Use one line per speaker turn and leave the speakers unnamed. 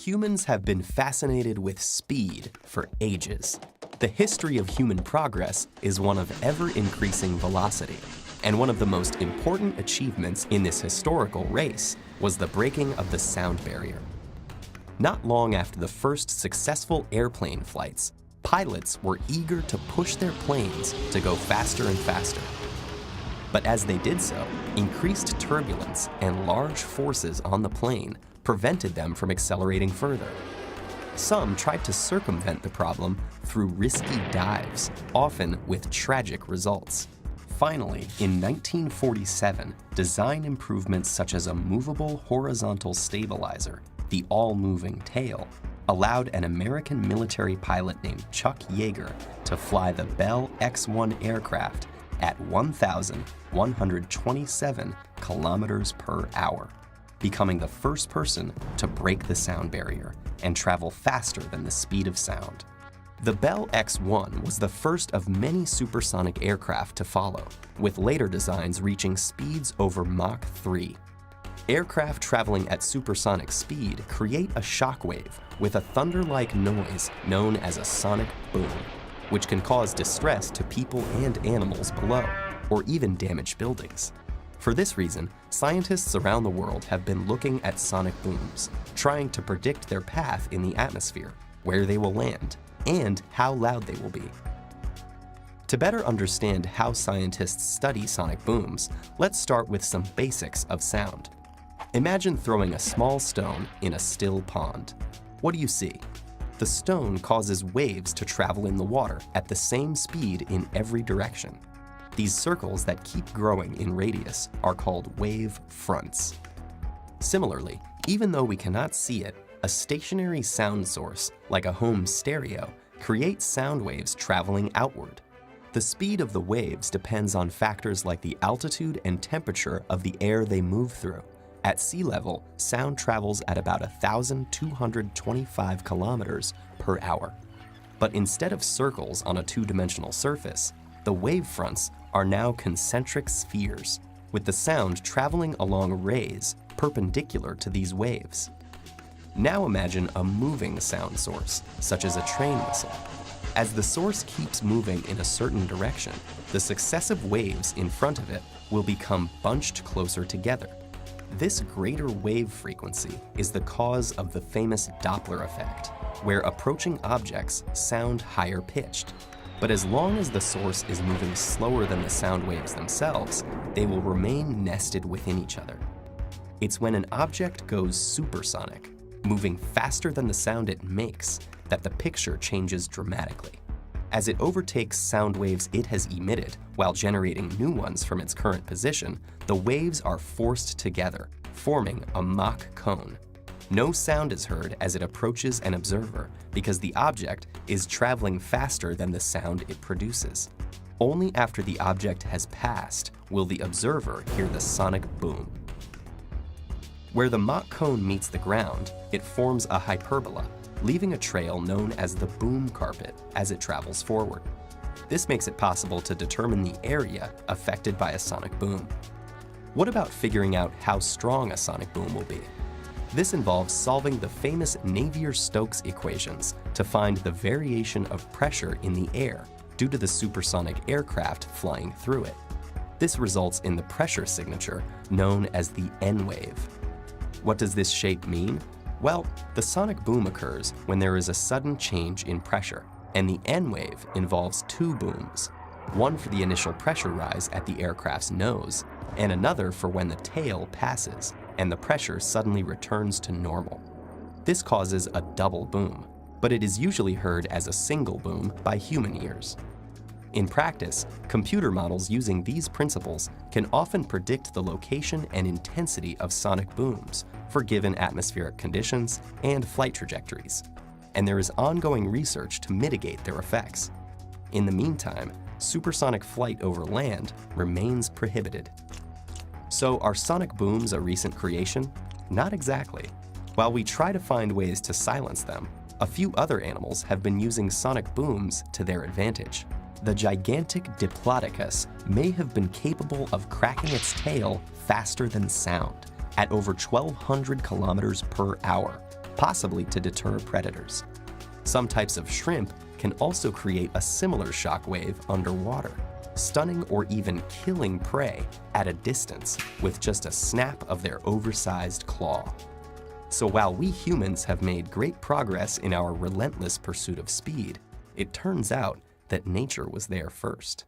Humans have been fascinated with speed for ages. The history of human progress is one of ever-increasing velocity, and one of the most important achievements in this historical race was the breaking of the sound barrier. Not long after the first successful airplane flights, pilots were eager to push their planes to go faster and faster. But as they did so, increased turbulence and large forces on the plane prevented them from accelerating further. Some tried to circumvent the problem through risky dives, often with tragic results. Finally, in 1947, design improvements such as a movable horizontal stabilizer, the all-moving tail, allowed an American military pilot named Chuck Yeager to fly the Bell X-1 aircraft at 1,127 kilometers per hour, becoming the first person to break the sound barrier and travel faster than the speed of sound. The Bell X-1 was the first of many supersonic aircraft to follow, with later designs reaching speeds over Mach 3. Aircraft traveling at supersonic speed create a shockwave with a thunder-like noise known as a sonic boom, which can cause distress to people and animals below, or even damage buildings. For this reason, scientists around the world have been looking at sonic booms, trying to predict their path in the atmosphere, where they will land, and how loud they will be. To better understand how scientists study sonic booms, let's start with some basics of sound. Imagine throwing a small stone in a still pond. What do you see? The stone causes waves to travel in the water at the same speed in every direction. These circles that keep growing in radius are called wave fronts. Similarly, even though we cannot see it, a stationary sound source, like a home stereo, creates sound waves traveling outward. The speed of the waves depends on factors like the altitude and temperature of the air they move through. At sea level, sound travels at about 1,225 kilometers per hour. But instead of circles on a two-dimensional surface, the wave fronts are now concentric spheres, with the sound traveling along rays perpendicular to these waves. Now imagine a moving sound source, such as a train whistle. As the source keeps moving in a certain direction, the successive waves in front of it will become bunched closer together. This greater wave frequency is the cause of the famous Doppler effect, where approaching objects sound higher pitched. But as long as the source is moving slower than the sound waves themselves, they will remain nested within each other. It's when an object goes supersonic, moving faster than the sound it makes, that the picture changes dramatically. As it overtakes sound waves it has emitted while generating new ones from its current position, the waves are forced together, forming a Mach cone. No sound is heard as it approaches an observer because the object is traveling faster than the sound it produces. Only after the object has passed will the observer hear the sonic boom. Where the Mach cone meets the ground, it forms a hyperbola, leaving a trail known as the boom carpet as it travels forward. This makes it possible to determine the area affected by a sonic boom. What about figuring out how strong a sonic boom will be? This involves solving the famous Navier-Stokes equations to find the variation of pressure in the air due to the supersonic aircraft flying through it. This results in the pressure signature known as the N wave. What does this shape mean? Well, the sonic boom occurs when there is a sudden change in pressure, and the N wave involves two booms, one for the initial pressure rise at the aircraft's nose, and another for when the tail passes and the pressure suddenly returns to normal. This causes a double boom, but it is usually heard as a single boom by human ears. In practice, computer models using these principles can often predict the location and intensity of sonic booms for given atmospheric conditions and flight trajectories, and there is ongoing research to mitigate their effects. In the meantime, supersonic flight over land remains prohibited. So are sonic booms a recent creation? Not exactly. While we try to find ways to silence them, a few other animals have been using sonic booms to their advantage. The gigantic Diplodocus may have been capable of cracking its tail faster than sound, at over 1,200 kilometers per hour. possibly to deter predators. Some types of shrimp can also create a similar shock wave underwater, stunning or even killing prey at a distance with just a snap of their oversized claw. So while we humans have made great progress in our relentless pursuit of speed, it turns out that nature was there first.